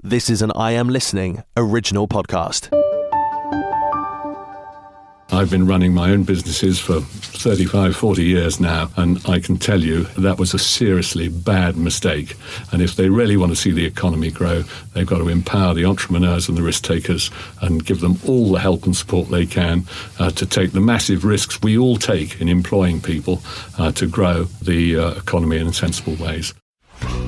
This is an I Am Listening original podcast. I've been running my own businesses for 35, 40 years now, and I can tell you that was a seriously bad mistake. And if they really want to see the economy grow, they've got to empower the entrepreneurs and the risk takers and give them all the help and support they can to take the massive risks we all take in employing people to grow the economy in sensible ways.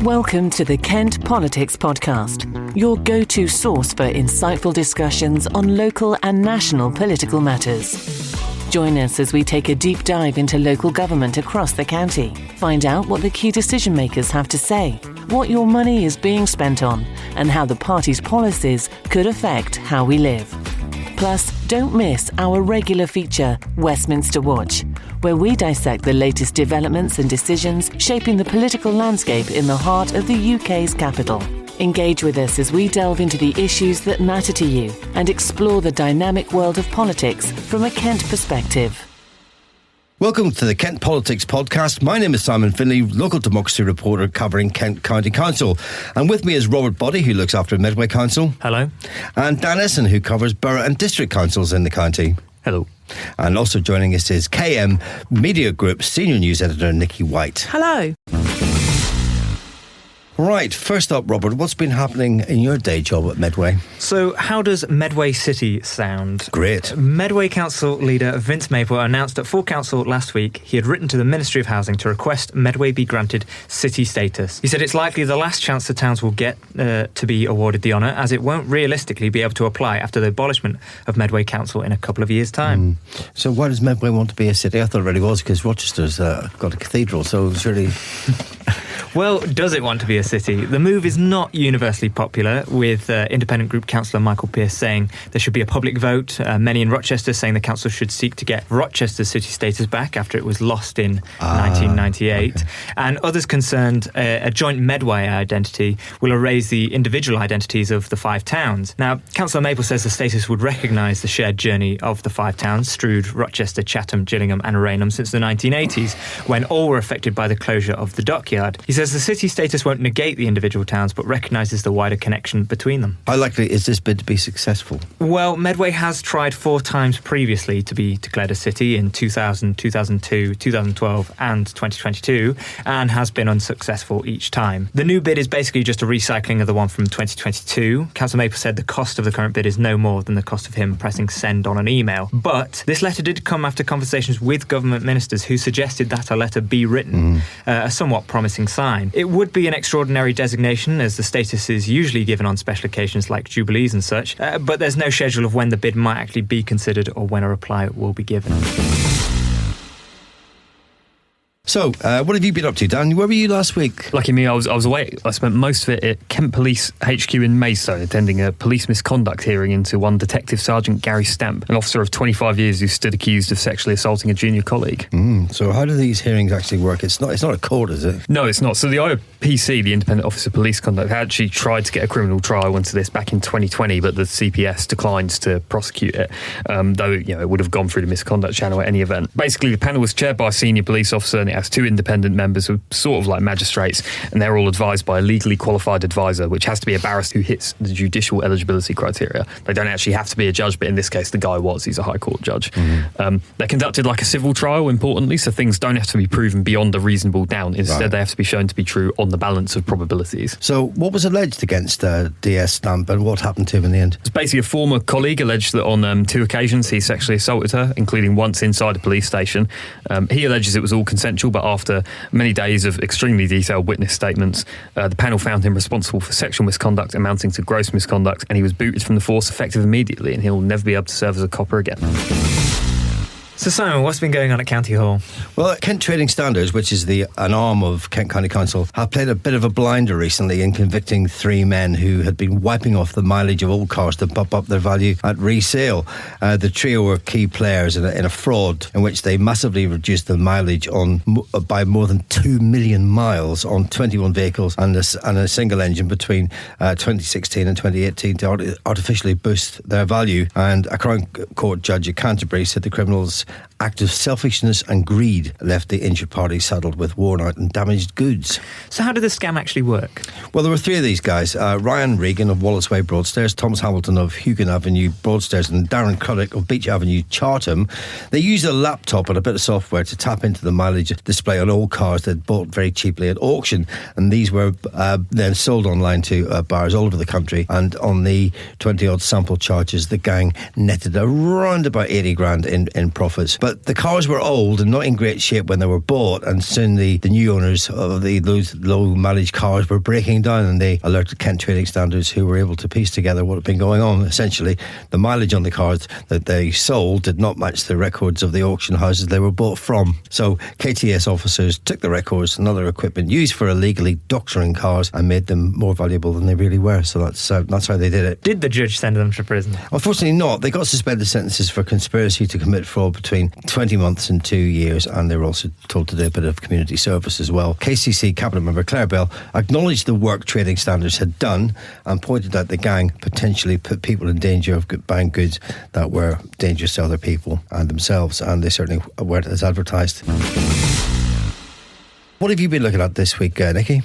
Welcome to the Kent Politics Podcast, your go-to source for insightful discussions on local and national political matters. Join us as we take a deep dive into local government across the county. Find out what the key decision makers have to say, what your money is being spent on, and how the party's policies could affect how we live. Plus, don't miss our regular feature, Westminster Watch, where we dissect the latest developments and decisions shaping the political landscape in the heart of the UK's capital. Engage with us as we delve into the issues that matter to you and explore the dynamic world of politics from a Kent perspective. Welcome to the Kent Politics Podcast. My name is Simon Finlay, local democracy reporter covering Kent County Council. And with me is Robert Boddy, who looks after Medway Council. Hello. And Dan Essen, who covers borough and district councils in the county. Hello. And also joining us is KM Media Group Senior News Editor Nikki White. Hello. Right, first up, Robert, what's been happening in your day job at Medway? So, how does Medway City sound? Great. Medway Council leader Vince Maple announced at full council last week he had written to the Ministry of Housing to request Medway be granted city status. He said it's likely the last chance the towns will get to be awarded the honour, as it won't realistically be able to apply after the abolishment of Medway Council in a couple of years' time. So why does Medway want to be a city? I thought it already was, because Rochester's got a cathedral, so it's really... Well, does it want to be a city? The move is not universally popular, with independent group councillor Michael Pearce saying there should be a public vote. Many in Rochester saying the council should seek to get Rochester's city status back after it was lost in 1998. Okay. And others concerned a joint Medway identity will erase the individual identities of the five towns. Now, Councillor Maple says the status would recognise the shared journey of the five towns, Strood, Rochester, Chatham, Gillingham and Rainham, since the 1980s, when all were affected by the closure of the dockyard. He says the city status won't negate the individual towns, but recognises the wider connection between them. How likely is this bid to be successful? Well, Medway has tried 4 times previously to be declared a city in 2000, 2002, 2012 and 2022, and has been unsuccessful each time. The new bid is basically just a recycling of the one from 2022. Councillor Maple said the cost of the current bid is no more than the cost of him pressing send on an email. But this letter did come after conversations with government ministers who suggested that a letter be written, a somewhat promising sign. It would be an extraordinary designation, as the status is usually given on special occasions like jubilees and such, but there's no schedule of when the bid might actually be considered or when a reply will be given. So, what have you been up to, Dan? Where were you last week? Lucky me, I was away. I spent most of it at Kent Police HQ in Maidstone, attending a police misconduct hearing into one Detective Sergeant Gary Stamp, an officer of 25 years who stood accused of sexually assaulting a junior colleague. So how do these hearings actually work? It's not a court, is it? No, it's not. So the IOPC, the Independent Office of Police Conduct, had actually tried to get a criminal trial into this back in 2020, but the CPS declined to prosecute it, though it would have gone through the misconduct channel at any event. Basically, the panel was chaired by a senior police officer, and it has 2 independent members who are sort of like magistrates, and they're all advised by a legally qualified advisor, which has to be a barrister who hits the judicial eligibility criteria. They don't actually have to be a judge, but in this case the guy was. He's a High Court judge. They're conducted like a civil trial, importantly, so things don't have to be proven beyond a reasonable doubt. Instead, They have to be shown to be true on the balance of probabilities. So what was alleged against DS Stamp, and what happened to him in the end? It's basically a former colleague alleged that on 2 occasions he sexually assaulted her, including once inside a police station. He alleges it was all consensual, but after many days of extremely detailed witness statements, the panel found him responsible for sexual misconduct amounting to gross misconduct, and he was booted from the force effective immediately, and he'll never be able to serve as a copper again. So Simon, what's been going on at County Hall? Well, Kent Trading Standards, which is an arm of Kent County Council, have played a bit of a blinder recently in convicting 3 men who had been wiping off the mileage of old cars to bump up their value at resale. The trio were key players in a fraud in which they massively reduced the mileage by more than 2 million miles on 21 vehicles and a single engine between 2016 and 2018 to artificially boost their value. And a Crown Court judge at Canterbury said the criminals act of selfishness and greed left the injured party saddled with worn-out and damaged goods. So how did the scam actually work? Well, there were three of these guys. Ryan Regan of Wallace Way Broadstairs, Thomas Hamilton of Hugon Avenue Broadstairs and Darren Craddock of Beach Avenue Chartham. They used a laptop and a bit of software to tap into the mileage display on old cars they'd bought very cheaply at auction, and these were then sold online to buyers all over the country. And on the 20-odd sample charges, the gang netted around about 80 grand in profits. But the cars were old and not in great shape when they were bought, and soon the new owners of those low mileage cars were breaking down, and they alerted Kent Trading Standards, who were able to piece together what had been going on. Essentially, the mileage on the cars that they sold did not match the records of the auction houses they were bought from. So KTS officers took the records and other equipment used for illegally doctoring cars and made them more valuable than they really were. So that's how they did it. Did the judge send them to prison? Unfortunately not. They got suspended sentences for conspiracy to commit fraud between 20 months and 2 years, and they were also told to do a bit of community service as well. KCC Cabinet member Claire Bell acknowledged the work Trading Standards had done and pointed out the gang potentially put people in danger of buying goods that were dangerous to other people and themselves, and they certainly weren't as advertised. What have you been looking at this week, Nikki?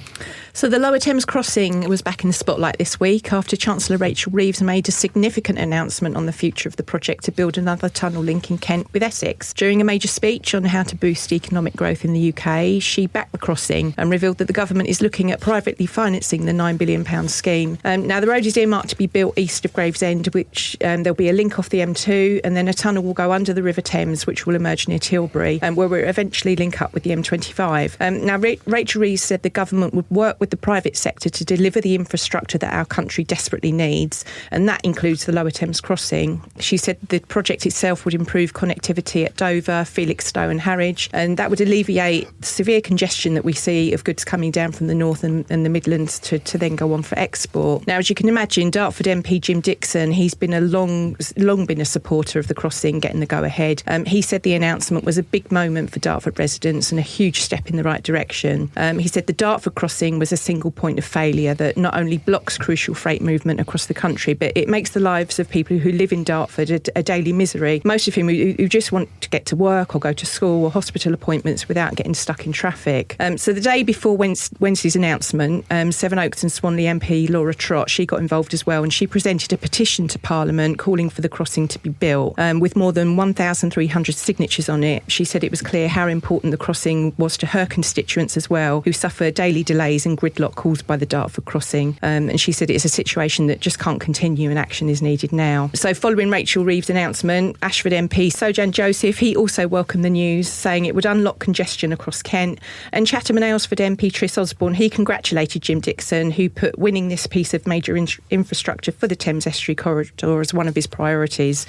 So the Lower Thames Crossing was back in the spotlight this week after Chancellor Rachel Reeves made a significant announcement on the future of the project to build another tunnel linking Kent with Essex. During a major speech on how to boost economic growth in the UK, she backed the crossing and revealed that the government is looking at privately financing the £9 billion scheme. Now, the road is earmarked to be built east of Gravesend, which there'll be a link off the M2, and then a tunnel will go under the River Thames, which will emerge near Tilbury, where we'll eventually link up with the M25. Now, Rachel Reeves said the government would work with the private sector to deliver the infrastructure that our country desperately needs, and that includes the Lower Thames Crossing. She said the project itself would improve connectivity at Dover, Felixstowe and Harwich, and that would alleviate severe congestion that we see of goods coming down from the north and the Midlands to then go on for export. Now, as you can imagine, Dartford MP Jim Dixon, he's been long been a supporter of the crossing getting the go-ahead. He said the announcement was a big moment for Dartford residents and a huge step in the right direction. He said the Dartford crossing was a single point of failure that not only blocks crucial freight movement across the country, but it makes the lives of people who live in Dartford a daily misery, most of whom who just want to get to work or go to school or hospital appointments without getting stuck in traffic. So the day before Wednesday's announcement, Sevenoaks and Swanley MP Laura Trott, she got involved as well, and she presented a petition to Parliament calling for the crossing to be built, with more than 1,300 signatures on it. She said it was clear how important the crossing was to her constituents as well, who suffer daily delays and gridlock caused by the Dartford crossing. And she said it's a situation that just can't continue and action is needed now. So following Rachel Reeves' announcement, Ashford MP Sojan Joseph, he also welcomed the news, saying it would unlock congestion across Kent. And Chatham and Aylesford MP Tris Osborne, he congratulated Jim Dixon, who put winning this piece of major infrastructure for the Thames Estuary Corridor as one of his priorities.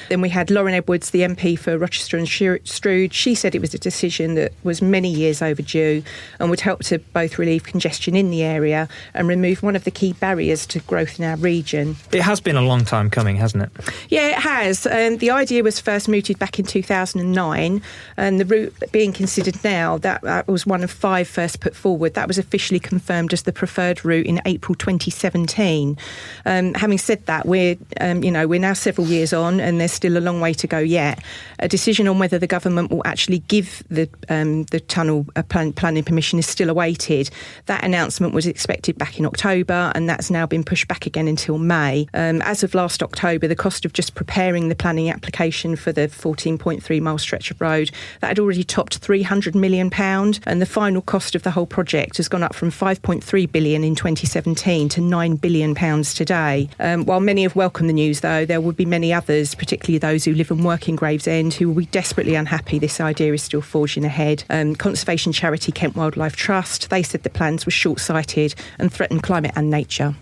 Then we had Lauren Edwards, the MP for Rochester and Strood. She said it was a decision that was many years overdue and would help to both relieve congestion in the area and remove one of the key barriers to growth in our region. It has been a long time coming, hasn't it? Yeah, it has. The idea was first mooted back in 2009, and the route being considered now, that was one of 5 first put forward. That was officially confirmed as the preferred route in April 2017. Having said that, we're now several years on, and there's still a long way to go yet. A decision on whether the government will actually give the tunnel planning permission is still awaited. That announcement was expected back in October, and that's now been pushed back again until May. As of last October, the cost of just preparing the planning application for the 14.3 mile stretch of road, that had already topped £300 million, and the final cost of the whole project has gone up from £5.3 billion in 2017 to £9 billion today. While many have welcomed the news, though, there will be many others, particularly those who live and work in Gravesend, who will be desperately unhappy this idea is still forging ahead. Conservation charity Kent Wildlife Trust, they said the plans were short-sighted and threatened climate and nature.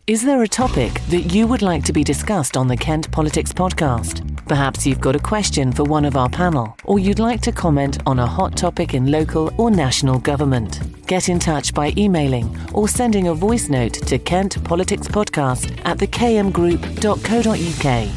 Is there a topic that you would like to be discussed on the Kent Politics podcast? Perhaps you've got a question for one of our panel, or you'd like to comment on a hot topic in local or national government. Get in touch by emailing or sending a voice note to kentpoliticspodcast@thekmgroup.co.uk.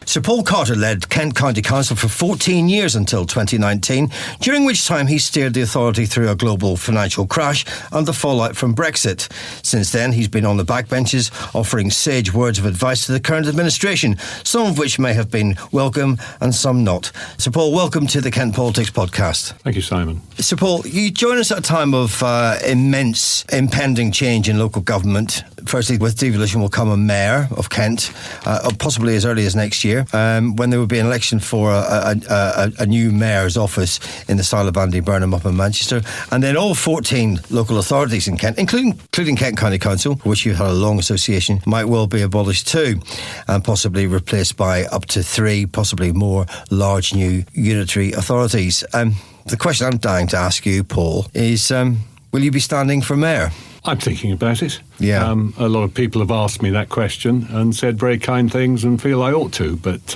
Sir Paul Carter led Kent County Council for 14 years until 2019, during which time he steered the authority through a global financial crash and the fallout from Brexit. Since then, he's been on the backbenches, offering sage words of advice to the current administration, some of which may have been welcome and some not. Sir Paul, welcome to the Kent Politics Podcast. Thank you, Simon. Sir Paul, you join us at a time of immense impending change in local government. Firstly, with devolution will come a mayor of Kent, possibly as early as next year, when there will be an election for a new mayor's office in the style of Andy Burnham up in Manchester. And then all 14 local authorities in Kent, including Kent County Council, which you had a long association, might well be abolished too, and possibly replaced by up to 3, possibly more, large new unitary authorities. The question I'm dying to ask you, Paul, is will you be standing for mayor? I'm thinking about it. Yeah. A lot of people have asked me that question and said very kind things and feel I ought to, but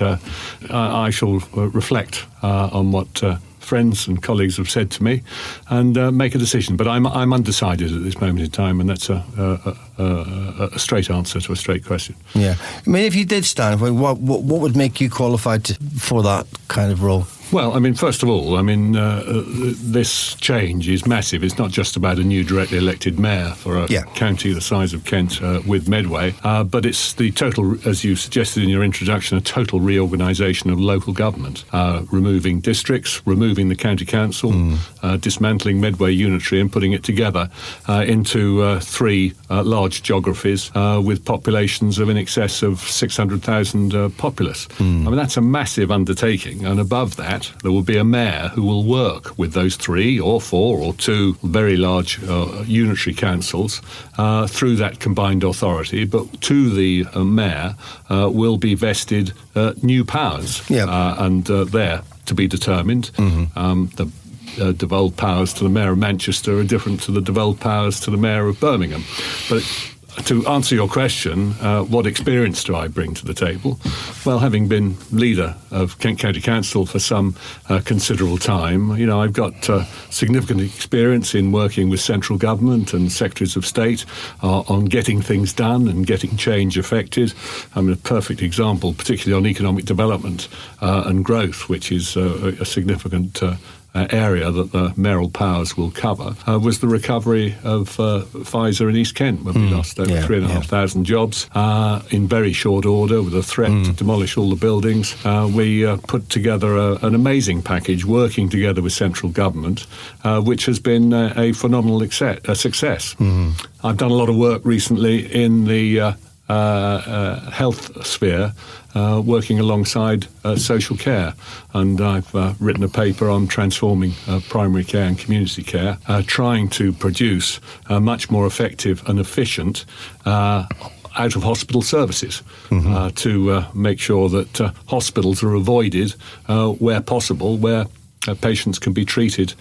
I shall reflect on what friends and colleagues have said to me and make a decision. But I'm undecided at this moment in time, and that's a straight answer to a straight question. Yeah. I mean, if you did stand, what would make you qualified for that kind of role? Well, I mean, first of all, this change is massive. It's not just about a new directly elected mayor for a county the size of Kent with Medway, but it's the total, as you suggested in your introduction, a total reorganisation of local government, removing districts, removing the county council, dismantling Medway Unitary and putting it together into 3 large geographies with populations of in excess of 600,000 populace. I mean, that's a massive undertaking, and above that, there will be a mayor who will work with those 3 or 4 or 2 very large unitary councils through that combined authority. But to the mayor will be vested new powers, and they're to be determined. The devolved powers to the mayor of Manchester are different to the devolved powers to the mayor of Birmingham. But to answer your question, what experience do I bring to the table? Well, having been leader of Kent County Council for some considerable time, I've got significant experience in working with central government and secretaries of state on getting things done and getting change effected. I'm a perfect example, particularly on economic development and growth, which is a significant area that the mayoral powers will cover, was the recovery of Pfizer in East Kent, when we lost over 3,500 jobs in very short order with a threat to demolish all the buildings. We put together an amazing package working together with central government, which has been a phenomenal success. I've done a lot of work recently in the health sphere, working alongside social care, and I've written a paper on transforming primary care and community care, trying to produce a much more effective and efficient out-of-hospital services to make sure that hospitals are avoided where possible, where patients can be treated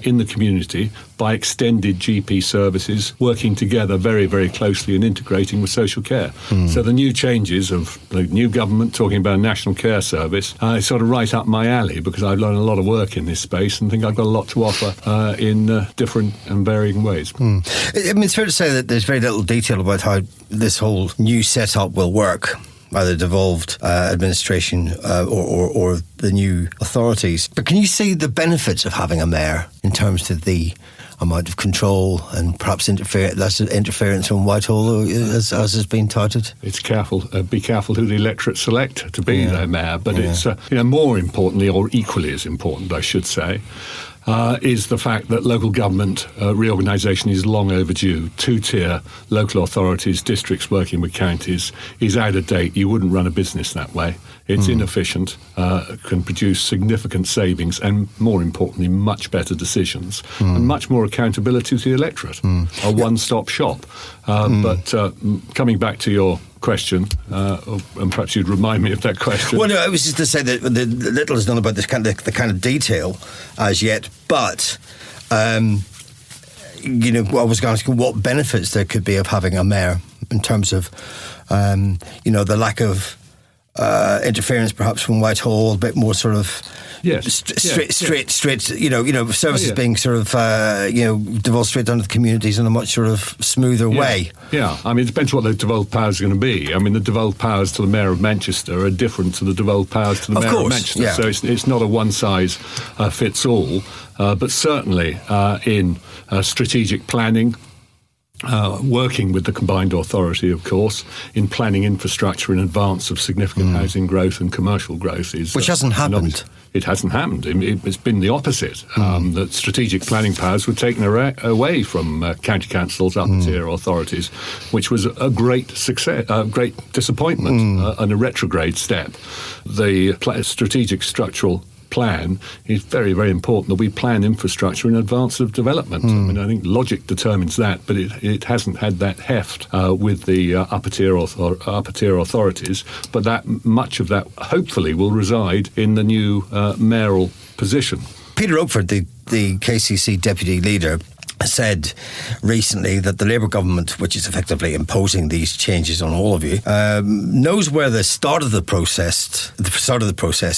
in the community by extended GP services, working together very, very closely and integrating with social care. So the new changes of the new government talking about a national care service is sort of right up my alley, because I've learned a lot of work in this space and think I've got a lot to offer in different and varying ways. I mean, it's fair to say that there's very little detail about how this whole new setup will work, either devolved administration or the new authorities. But can you see the benefits of having a mayor in terms of the amount of control and perhaps less interference from Whitehall, as has been touted? It's be careful who the electorate select to be their mayor. But it's more importantly, or equally as important, I should say, is the fact that local government reorganisation is long overdue. 2-tier local authorities, districts working with counties is out of date. You wouldn't run a business that way. It's inefficient, can produce significant savings and, more importantly, much better decisions and much more accountability to the electorate. A one-stop shop. But coming back to your question, and perhaps you'd remind me of that question. Well, no, I was just to say that the little is known about this the kind of detail as yet, but I was going to ask you what benefits there could be of having a mayor in terms of the lack of interference perhaps from Whitehall, a bit more sort of straight, services being sort of, devolved straight down to the communities in a much sort of smoother way. Yeah, I mean, it depends what the devolved powers are going to be. I mean, the devolved powers to the Mayor of Manchester are different to the devolved powers to the Mayor of Manchester. Yeah. So it's not a one-size-fits-all, but certainly in strategic planning, working with the combined authority, of course, in planning infrastructure in advance of significant housing growth and commercial growth is... Which hasn't happened. It hasn't happened. It's been the opposite. That strategic planning powers were taken away from county councils, upper-tier authorities, which was a great success, a great disappointment, and a retrograde step. The strategic structural plan is very, very important that we plan infrastructure in advance of development. I mean, I think logic determines that, but it hasn't had that heft with the upper tier authorities. But that much of that hopefully will reside in the new mayoral position. Peter Oakford, the KCC deputy leader, said recently that the Labour government, which is effectively imposing these changes on all of you, knows where the start of the process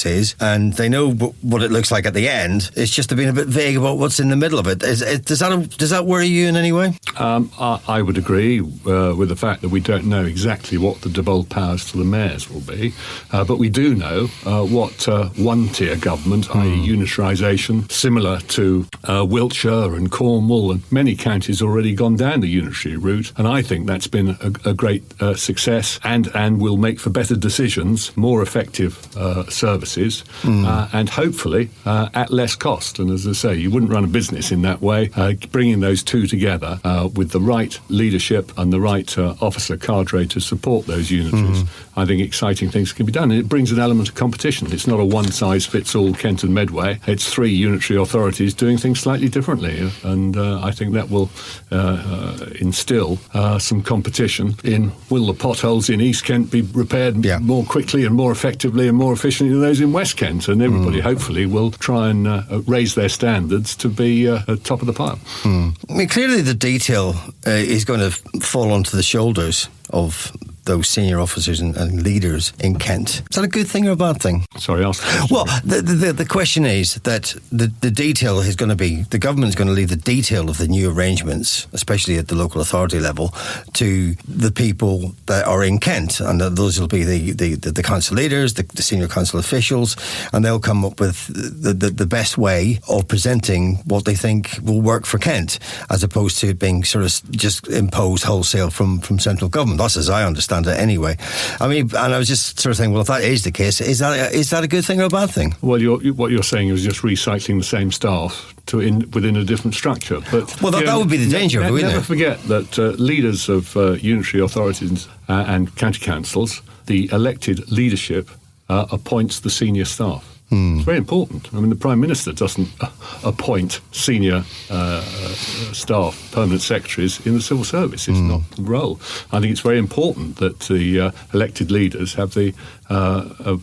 is, and they know what it looks like at the end. It's just been a bit vague about what's in the middle of it. Does that worry you in any way? I would agree with the fact that we don't know exactly what the devolved powers to the mayors will be, but we do know what one-tier government, i.e. unitarisation, similar to Wiltshire and Cornwall and many counties already gone down the unitary route, and I think that's been a great success and will make for better decisions, more effective services, and hopefully at less cost. And as I say, you wouldn't run a business in that way. Bringing those two together with the right leadership and the right officer cadre to support those unitaries, I think exciting things can be done. And it brings an element of competition. It's not a one-size-fits-all Kent and Medway. It's three unitary authorities doing things slightly differently, and I think that will instill some competition in will the potholes in East Kent be repaired more quickly and more effectively and more efficiently than those in West Kent, and everybody hopefully will try and raise their standards to be at top of the pile. I mean, clearly the detail is going to fall onto the shoulders of those senior officers and leaders in Kent. Is that a good thing or a bad thing? Sorry, ask the question. Well, the question is that the detail is going to be, the government's going to leave the detail of the new arrangements, especially at the local authority level, to the people that are in Kent, and those will be the council leaders, the senior council officials, and they'll come up with the best way of presenting what they think will work for Kent, as opposed to being sort of just imposed wholesale from central government. That's as I understand it anyway. I mean, and I was just sort of saying, well, if that is the case, is that a good thing or a bad thing? Well, what you're saying is just recycling the same staff within a different structure. But that would be the danger of it, wouldn't it? Never forget that leaders of unitary authorities and county councils, the elected leadership appoints the senior staff. It's very important. I mean, the Prime Minister doesn't appoint senior staff, permanent secretaries in the civil service. It's not the role. I think it's very important that the elected leaders have the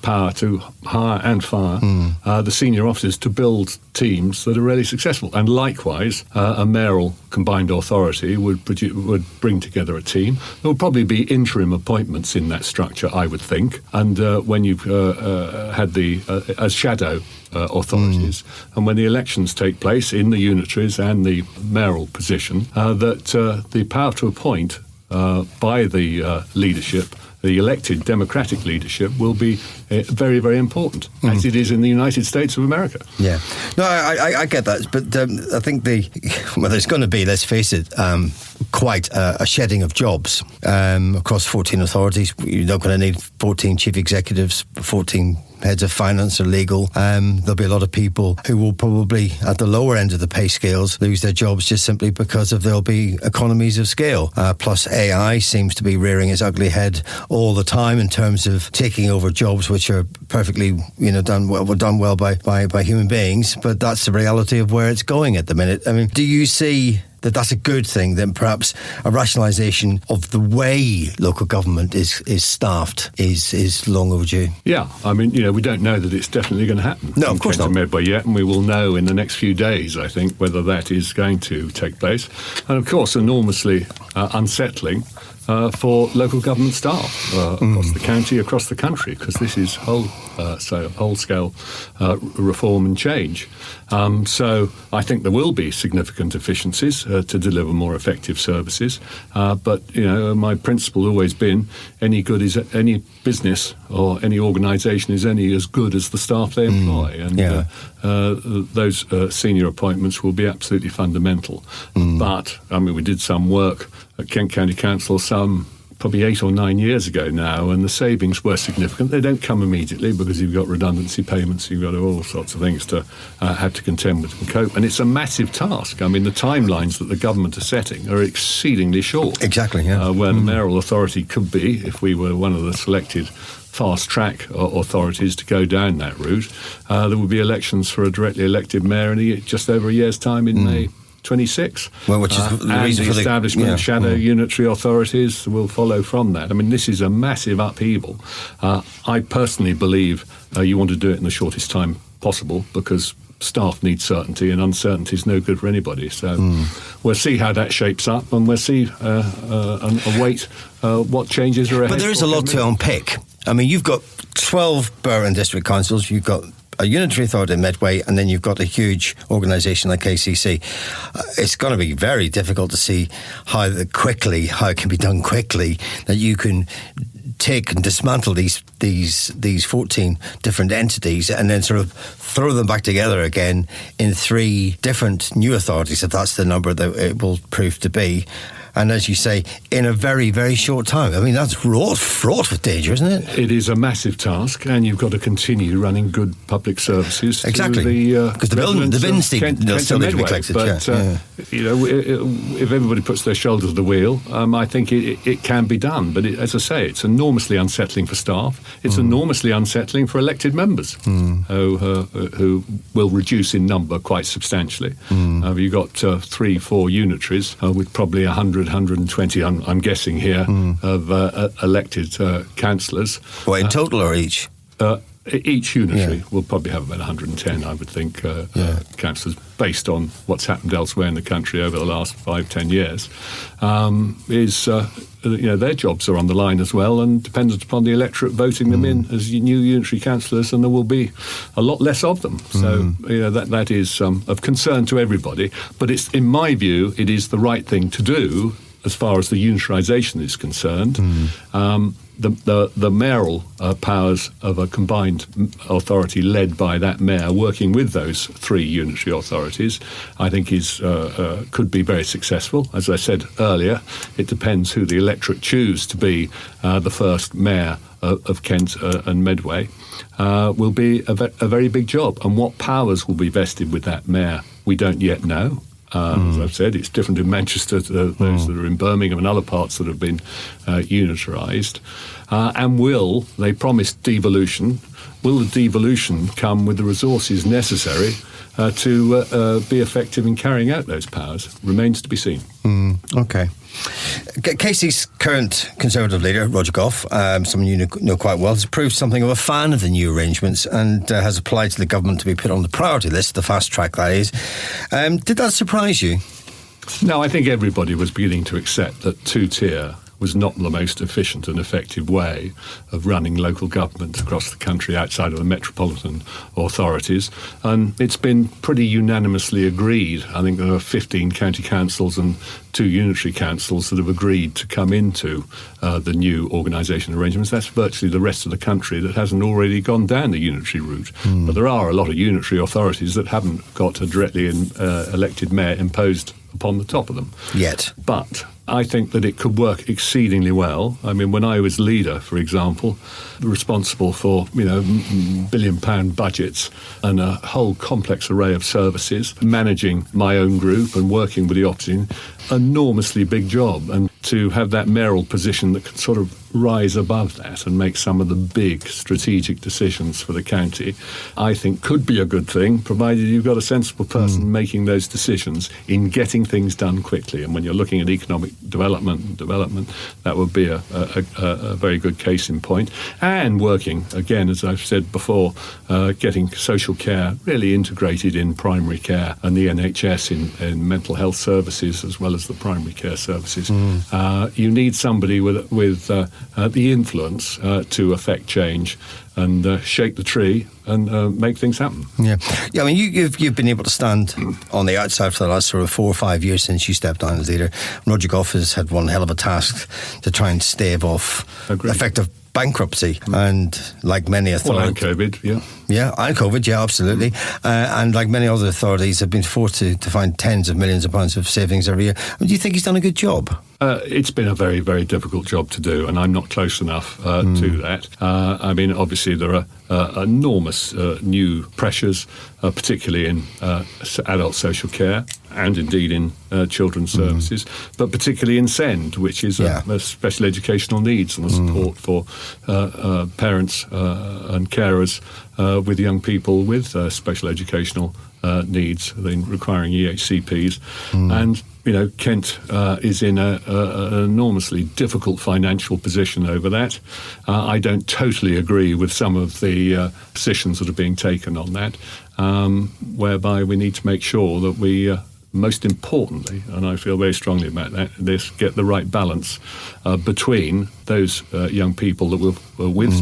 power to hire and fire the senior officers to build teams that are really successful. And likewise, a mayoral combined authority would bring together a team. There will probably be interim appointments in that structure, I would think. And when you've had as shadow authorities, and when the elections take place in the unitaries and the mayoral position, that the power to appoint by the leadership, the elected democratic leadership, will be very, very important, as it is in the United States of America. Yeah. No, I get that. But I think there's going to be, let's face it, quite a shedding of jobs across 14 authorities. You're not going to need 14 chief executives, 14 heads of finance or legal. There'll be a lot of people who will probably, at the lower end of the pay scales, lose their jobs just simply because there'll be economies of scale. Plus AI seems to be rearing its ugly head all the time in terms of taking over jobs which are perfectly, done well by human beings. But that's the reality of where it's going at the minute. I mean, do you see that that's a good thing, then perhaps a rationalisation of the way local government is staffed is long overdue? Yeah, I mean, we don't know that it's definitely going to happen. No, of course not. In Medway yet, and we will know in the next few days, I think, whether that is going to take place. And of course, enormously unsettling for local government staff across the county, across the country, because this is whole-scale reform and change. So I think there will be significant efficiencies to deliver more effective services. But my principle has always been any business or any organisation is only as good as the staff they employ, and those senior appointments will be absolutely fundamental. But we did some work at Kent County Council probably 8 or 9 years ago now, and the savings were significant. They don't come immediately because you've got redundancy payments, you've got all sorts of things to have to contend with and cope. And it's a massive task. The timelines that the government are setting are exceedingly short. Exactly, yeah. Where the mayoral authority could be, if we were one of the selected fast-track authorities to go down that route, there would be elections for a directly elected mayor in just over a year's time in May 26. Well, which is the reason for the establishment of shadow unitary authorities will follow from that. This is a massive upheaval. I personally believe you want to do it in the shortest time possible because staff need certainty, and uncertainty is no good for anybody. So we'll see how that shapes up, and we'll see and await what changes are ahead. But there is a lot to unpick. You've got 12 borough and district councils, you've got a unitary authority in Medway, and then you've got a huge organisation like KCC. It's going to be very difficult to see how it can be done quickly, that you can take and dismantle these 14 different entities and then sort of throw them back together again in 3 different new authorities, if that's the number that it will prove to be. And as you say, in a very, very short time. That's fraught with danger, isn't it? It is a massive task, and you've got to continue running good public services. Exactly. Because the bins still need to be collected. But, if everybody puts their shoulder to the wheel, I think it can be done. But as I say, it's enormously unsettling for staff. It's enormously unsettling for elected members who will reduce in number quite substantially. You've got 3-4 unitaries with probably 120, I'm guessing here, of elected councillors. Well, in total or each? Each unitary will probably have about 110, I would think, councillors, based on what's happened elsewhere in the country over the last 5-10 years. Their jobs are on the line as well, and dependent upon the electorate voting them in as new unitary councillors, and there will be a lot less of them. So that is of concern to everybody. But it's, in my view, it is the right thing to do as far as the unitarisation is concerned. The mayoral powers of a combined authority led by that mayor working with those 3 unitary authorities, I think could be very successful. As I said earlier, it depends who the electorate choose to be the first mayor of Kent and Medway, will be a very big job. And what powers will be vested with that mayor, we don't yet know. As I've said, it's different in Manchester to those that are in Birmingham and other parts that have been unitarised. And they promised devolution. Will the devolution come with the resources necessary to be effective in carrying out those powers? Remains to be seen. Okay. Casey's current Conservative leader, Roger Gough, someone you know quite well, has proved something of a fan of the new arrangements and has applied to the government to be put on the priority list, the fast track that is. Did that surprise you? No, I think everybody was beginning to accept that 2-tier was not the most efficient and effective way of running local government across the country outside of the metropolitan authorities. And it's been pretty unanimously agreed. I think there are 15 county councils and 2 unitary councils that have agreed to come into the new organisation arrangements. That's virtually the rest of the country that hasn't already gone down the unitary route. But there are a lot of unitary authorities that haven't got a directly elected mayor imposed upon the top of them. Yet. But I think that it could work exceedingly well. When I was leader, for example, responsible for, billion-pound budgets and a whole complex array of services, managing my own group and working with the opposition, enormously big job. And to have that mayoral position that could sort of rise above that and make some of the big strategic decisions for the county, I think could be a good thing, provided you've got a sensible person making those decisions in getting things done quickly. And when you're looking at economic development, that would be a very good case in point. And working, again, as I've said before, getting social care really integrated in primary care and the NHS in mental health services as well as the primary care services. You need somebody with the influence to affect change and shake the tree and make things happen. Yeah. I mean, you've been able to stand on the outside for the last sort of 4 or 5 years since you stepped down as leader. Roger Gough has had one hell of a task to try and stave off effective bankruptcy, and like many authorities, and COVID, and COVID, absolutely, and like many other authorities, have been forced to find tens of millions of pounds of savings every year. Do you think he's done a good job? It's been a very, very difficult job to do, and I'm not close enough to that. I mean, obviously there are enormous new pressures, particularly in adult social care and indeed in children's services, but particularly in SEND, which is a special educational needs and the support for parents and carers with young people with special educational needs, requiring EHCPs. And Kent is in an enormously difficult financial position over that. I don't totally agree with some of the positions that are being taken on that, whereby we need to make sure that we, most importantly, and I feel very strongly about that, get the right balance between those young people that will, with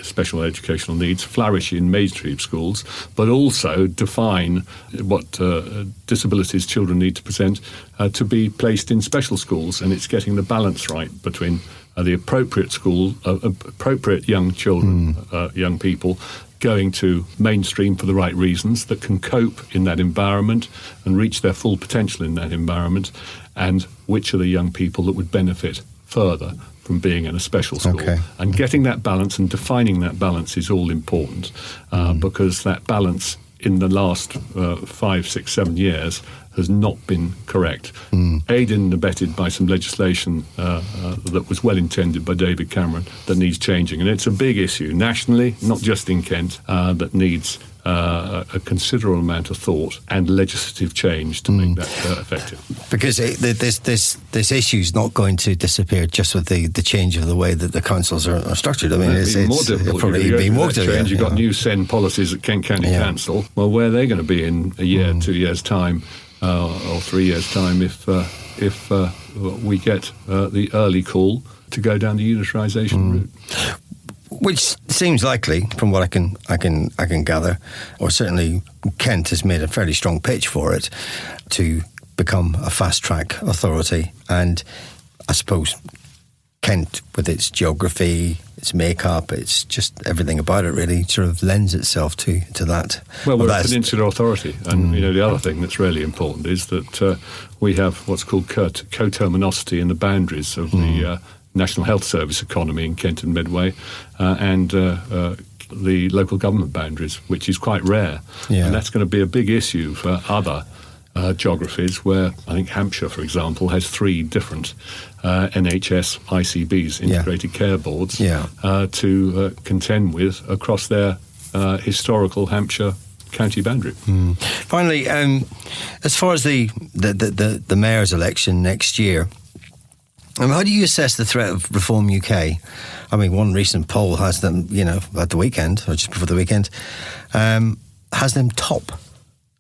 special educational needs, flourish in mainstream schools, but also define what disabilities children need to present to be placed in special schools. And it's getting the balance right between the appropriate school, appropriate young children, young people, going to mainstream for the right reasons, that can cope in that environment and reach their full potential in that environment, and which are the young people that would benefit further from being in a special school. And getting that balance and defining that balance is all important, because that balance in the last 5, 6, 7 years has not been correct, aided and abetted by some legislation that was well intended by David Cameron that needs changing. And it's a big issue nationally, not just in Kent, that needs a considerable amount of thought and legislative change to make that effective. Because this issue is not going to disappear just with the change of the way that the councils are structured. I mean, it's more difficult. Probably being more difficult. You've got new SEND policies at Kent County Council. Well, where are they going to be in a year, 2 years' time, or 3 years' time if we get the early call to go down the unitarisation route? Which seems likely, from what I can gather, or certainly Kent has made a fairly strong pitch for it to become a fast-track authority. And I suppose Kent, with its geography, its makeup, it's just everything about it really sort of lends itself to that. Well, we're a peninsular authority, and the other thing that's really important is that we have what's called coterminosity in the boundaries of the National Health Service economy in Kent and Medway, and the local government boundaries, which is quite rare. And that's going to be a big issue for other geographies, where I think Hampshire, for example, has 3 different NHS ICBs, integrated care boards, to contend with across their historical Hampshire county boundary. Finally, as far as the mayor's election next year, how do you assess the threat of Reform UK? I mean, one recent poll has them, at the weekend, or just before the weekend, has them top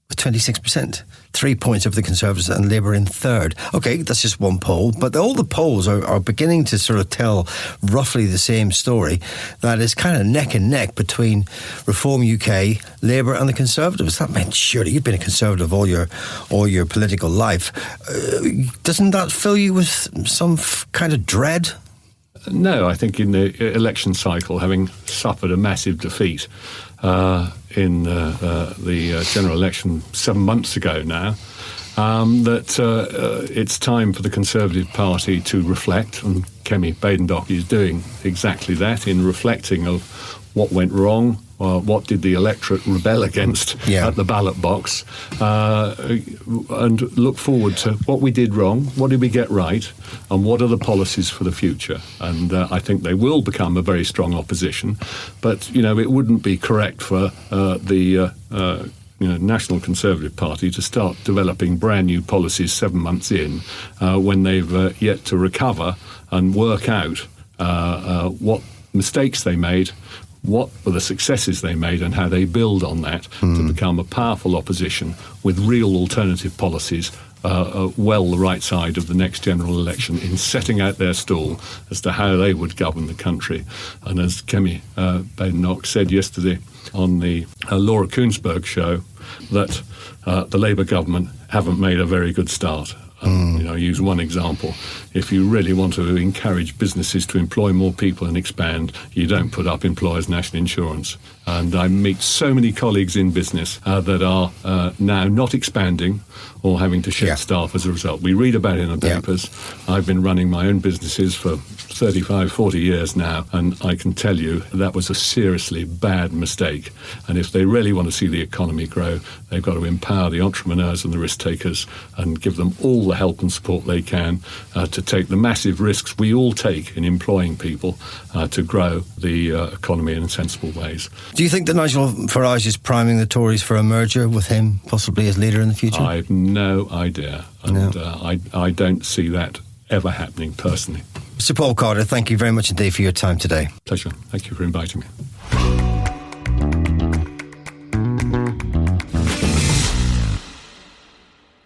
with 26%. 3 points over the Conservatives and Labour in third. Okay, that's just one poll, but all the polls are beginning to sort of tell roughly the same story, that it's kind of neck and neck between Reform UK, Labour and the Conservatives. That meant, surely, you've been a Conservative all your political life. Doesn't that fill you with some kind of dread? No, I think in the election cycle, having suffered a massive defeat in the general election 7 months ago now, that it's time for the Conservative Party to reflect, and Kemi Badenoch is doing exactly that, in reflecting of what went wrong, what did the electorate rebel against at the ballot box, and look forward to what we did wrong, what did we get right, and what are the policies for the future. And I think they will become a very strong opposition, but it wouldn't be correct for the National Conservative Party to start developing brand new policies 7 months in, when they've yet to recover and work out what mistakes they made, what were the successes they made, and how they build on that to become a powerful opposition with real alternative policies well the right side of the next general election in setting out their stall as to how they would govern the country. And as Kemi Badenoch said yesterday on the Laura Koonsberg show, that the Labour government haven't made a very good start. Use one example. If you really want to encourage businesses to employ more people and expand, you don't put up employers' national insurance. And I meet so many colleagues in business that are now not expanding or having to shed staff as a result. We read about it in the papers. I've been running my own businesses for 35, 40 years now, and I can tell you that was a seriously bad mistake. And if they really want to see the economy grow, they've got to empower the entrepreneurs and the risk takers and give them all the help and support they can to take the massive risks we all take in employing people to grow the economy in sensible ways. Do you think that Nigel Farage is priming the Tories for a merger with him possibly as leader in the future? I have no idea, and I don't see that ever happening personally. Sir Paul Carter, thank you very much indeed for your time today. Pleasure. Thank you for inviting me.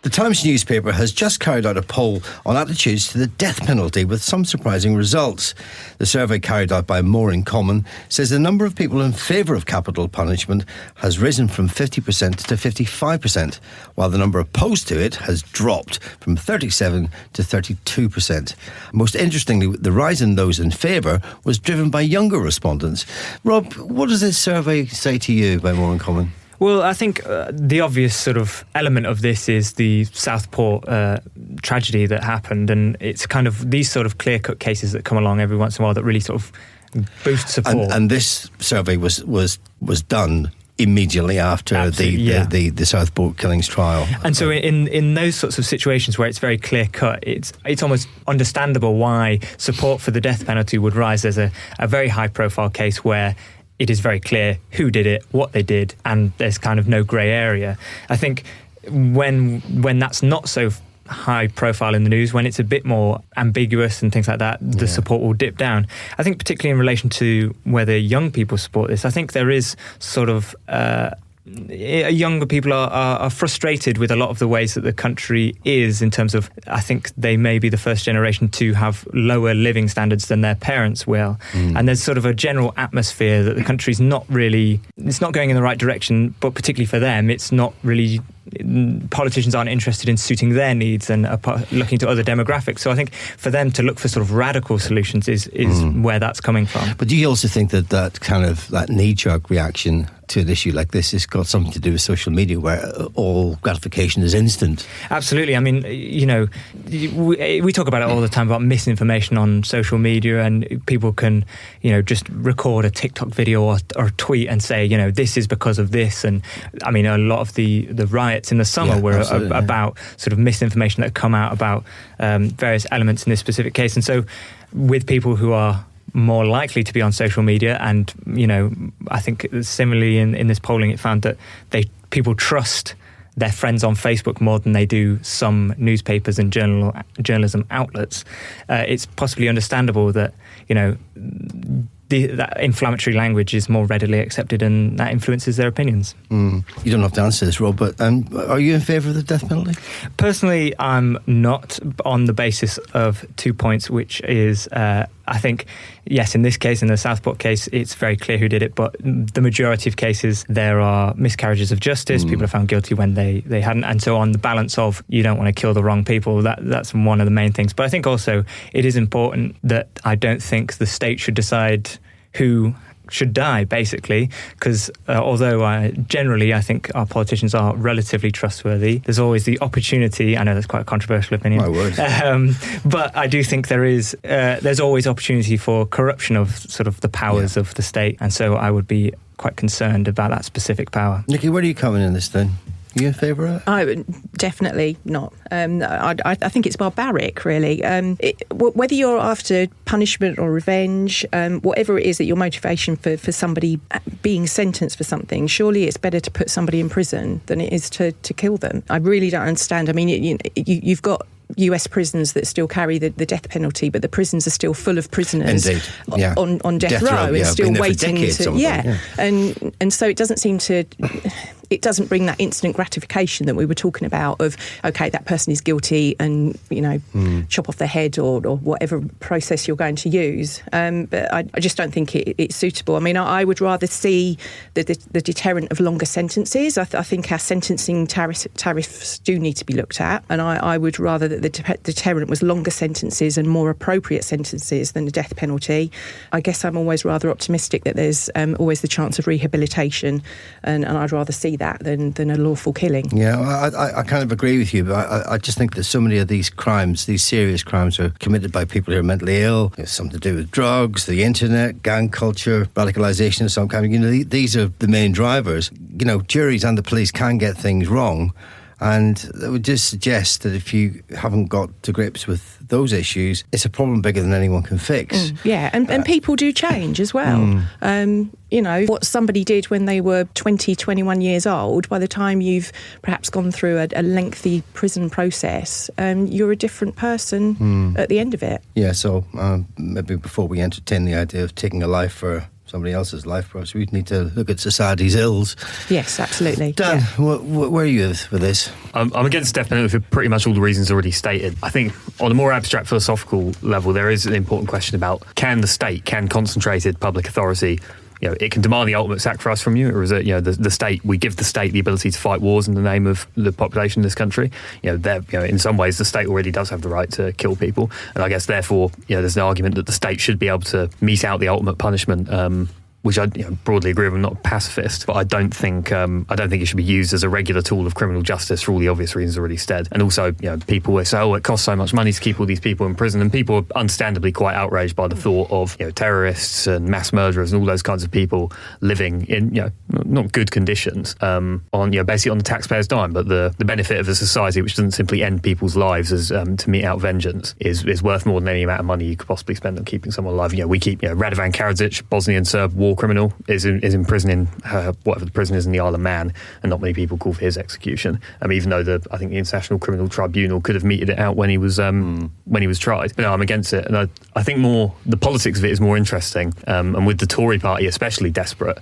The Times newspaper has just carried out a poll on attitudes to the death penalty with some surprising results. The survey carried out by More in Common says the number of people in favour of capital punishment has risen from 50% to 55%, while the number opposed to it has dropped from 37% to 32%. Most interestingly, the rise in those in favour was driven by younger respondents. Rob, what does this survey say to you by More in Common? Well, I think the obvious sort of element of this is the Southport tragedy that happened, and it's kind of these sort of clear-cut cases that come along every once in a while that really sort of boost support. And this survey was done immediately after the Southport killings trial. And so in those sorts of situations where it's very clear-cut, it's almost understandable why support for the death penalty would rise. There's a very high-profile case where it is very clear who did it, what they did, and there's kind of no grey area. I think when that's not so high profile in the news, when it's a bit more ambiguous and things like that, the support will dip down. I think particularly in relation to whether young people support this, I think there is sort of younger people are frustrated with a lot of the ways that the country is, in terms of, I think they may be the first generation to have lower living standards than their parents will. And there's sort of a general atmosphere that the country's not really, it's not going in the right direction, but particularly for them, it's not really, politicians aren't interested in suiting their needs and are looking to other demographics. So I think for them to look for sort of radical solutions is where that's coming from. But do you also think that knee-jerk reaction to an issue like this has got something to do with social media, where all gratification is instant? Absolutely. I mean, we talk about it all the time, about misinformation on social media, and people can, just record a TikTok video or a tweet and say, this is because of this. And I mean, a lot of the riots in the summer were about sort of misinformation that had come out about various elements in this specific case. And so with people who are more likely to be on social media, and I think similarly in this polling it found that people trust their friends on Facebook more than they do some newspapers and journalism outlets. It's possibly understandable that that inflammatory language is more readily accepted, and that influences their opinions. You don't have to answer this, Rob, but are you in favour of the death penalty? Personally, I'm not, on the basis of 2 points, which is, I think, yes, in this case, in the Southport case, it's very clear who did it, but the majority of cases, there are miscarriages of justice, people are found guilty when they hadn't, and so on the balance of, you don't want to kill the wrong people, that's one of the main things. But I think also it is important that I don't think the state should decide who should die, basically, because although I think our politicians are relatively trustworthy, there's always the opportunity, I know that's quite a controversial opinion, my word. But I do think there's always opportunity for corruption of sort of the powers of the state, and so I would be quite concerned about that specific power. Nikki, where are you coming in this then? You in favour of it? I would definitely not. I think it's barbaric, really. Whether you're after punishment or revenge, whatever it is that your motivation for somebody being sentenced for something, surely it's better to put somebody in prison than it is to kill them. I really don't understand. I mean, you've got US prisons that still carry the death penalty, but the prisons are still full of prisoners on death row and still waiting to. And so it doesn't seem to. it doesn't bring that instant gratification that we were talking about of, okay, that person is guilty and, chop off their head or whatever process you're going to use. But I just don't think it's suitable. I mean, I would rather see the deterrent of longer sentences. I think our sentencing tariffs do need to be looked at, and I would rather that the deterrent was longer sentences and more appropriate sentences than the death penalty. I guess I'm always rather optimistic that there's always the chance of rehabilitation, and I'd rather see that than a lawful killing. Yeah, I kind of agree with you, but I just think that so many of these crimes, these serious crimes, are committed by people who are mentally ill. It's something to do with drugs, the internet, gang culture, radicalisation of some kind. These are the main drivers. Juries and the police can get things wrong, and I would just suggest that if you haven't got to grips with those issues, it's a problem bigger than anyone can fix. Yeah, and people do change as well. What somebody did when they were 20, 21 years old, by the time you've perhaps gone through a lengthy prison process, you're a different person at the end of it. Yeah, so maybe before we entertain the idea of taking a life for somebody else's life, perhaps we need to look at society's ills. Yes, absolutely. Dan, where are you with this? I'm against death penalty for pretty much all the reasons already stated. I think on a more abstract philosophical level, there is an important question about can concentrated public authority, it can demand the ultimate sacrifice from you, or is it, the state, we give the state the ability to fight wars in the name of the population of this country? In some ways, the state already does have the right to kill people. And I guess, therefore, there's an argument that the state should be able to mete out the ultimate punishment, which I broadly agree with. I'm not a pacifist, but I don't think it should be used as a regular tool of criminal justice for all the obvious reasons already said. And also, people will say, it costs so much money to keep all these people in prison, and people are understandably quite outraged by the thought of terrorists and mass murderers and all those kinds of people living in not good conditions basically on the taxpayer's dime. But the benefit of a society which doesn't simply end people's lives as to mete out vengeance is worth more than any amount of money you could possibly spend on keeping someone alive. We keep Radovan Karadzic, Bosnian Serb war criminal, is in prison in whatever the prison is in the Isle of Man, and not many people call for his execution. Even though I think the International Criminal Tribunal could have meted it out when he was tried. But no, I'm against it, and I think more the politics of it is more interesting. And with the Tory party especially desperate,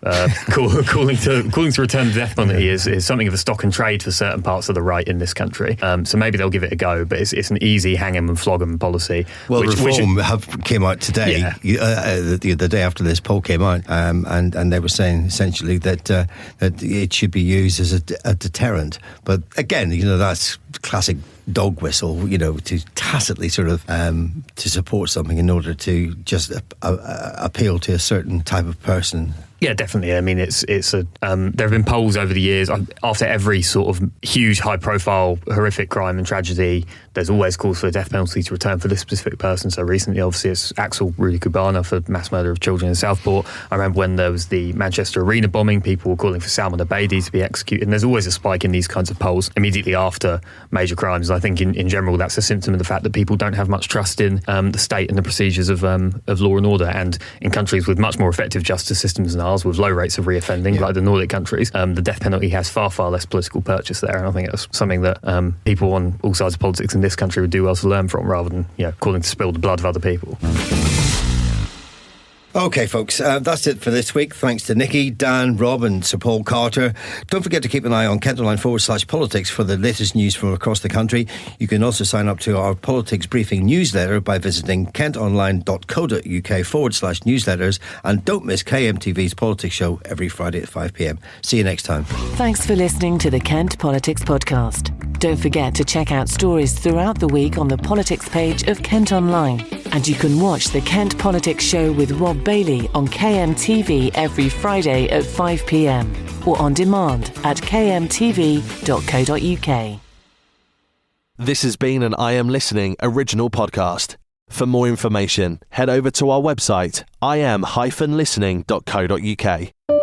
calling to return the death penalty is something of a stock and trade for certain parts of the right in this country. So maybe they'll give it a go, but it's an easy hang 'em and flog 'em policy. Well, Reform came out today, the day after this poll came out. And they were saying essentially that it should be used as a deterrent. But again, that's classic dog whistle, to tacitly sort of to support something in order to just appeal to a certain type of person. Yeah, definitely. I mean, it's there have been polls over the years. After every sort of huge, high-profile, horrific crime and tragedy, there's always calls for the death penalty to return for this specific person. So recently, obviously, it's Axel Rudy Kubana for mass murder of children in Southport. I remember when there was the Manchester Arena bombing, people were calling for Salman Abedi to be executed. And there's always a spike in these kinds of polls immediately after major crimes. I think in general, that's a symptom of the fact that people don't have much trust in the state and the procedures of law and order. And in countries with much more effective justice systems than ours, with low rates of reoffending, like the Nordic countries, the death penalty has far, far less political purchase there. And I think it's something that people on all sides of politics in this country would do well to learn from, rather than calling to spill the blood of other people. OK, folks, that's it for this week. Thanks to Nikki, Dan, Rob and Sir Paul Carter. Don't forget to keep an eye on KentOnline/politics for the latest news from across the country. You can also sign up to our Politics Briefing newsletter by visiting kentonline.co.uk/newsletters. And don't miss KMTV's Politics Show every Friday at 5 p.m. See you next time. Thanks for listening to the Kent Politics Podcast. Don't forget to check out stories throughout the week on the politics page of Kent Online. And you can watch the Kent Politics Show with Rob Bailey on KMTV every Friday at 5 p.m. or on demand at kmtv.co.uk. This has been an I Am Listening original podcast. For more information, head over to our website, im-listening.co.uk.